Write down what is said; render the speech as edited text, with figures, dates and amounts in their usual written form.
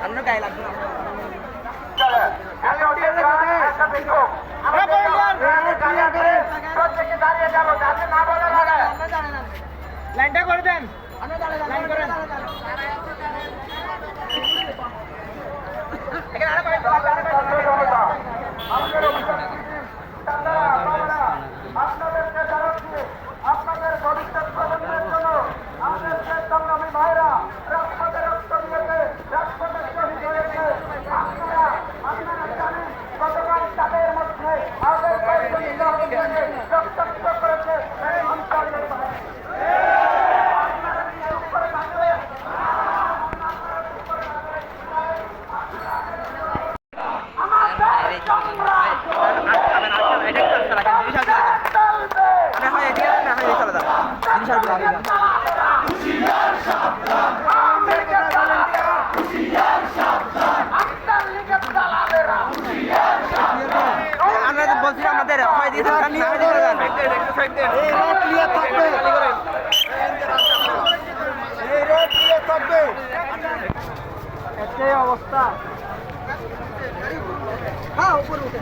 আপনার গায়ে লাগবে না। লাইনটা করে দেন, লাইন করেন। আপনাদের ভবিষ্যৎ প্রজন্মের জন্য আমাদের সংগ্রামী ভাইরা রাজপথে রক্ত দিয়েছে, রাজপথে শহীদ হয়েছে। আপনারা জানেন গতকাল তাদের মধ্যে আমাদের রক্তাক্ত করেছে এই অঞ্চলের ভাই। আমরা বলছি আমাদের অবস্থা। হ্যাঁ উপরে উঠে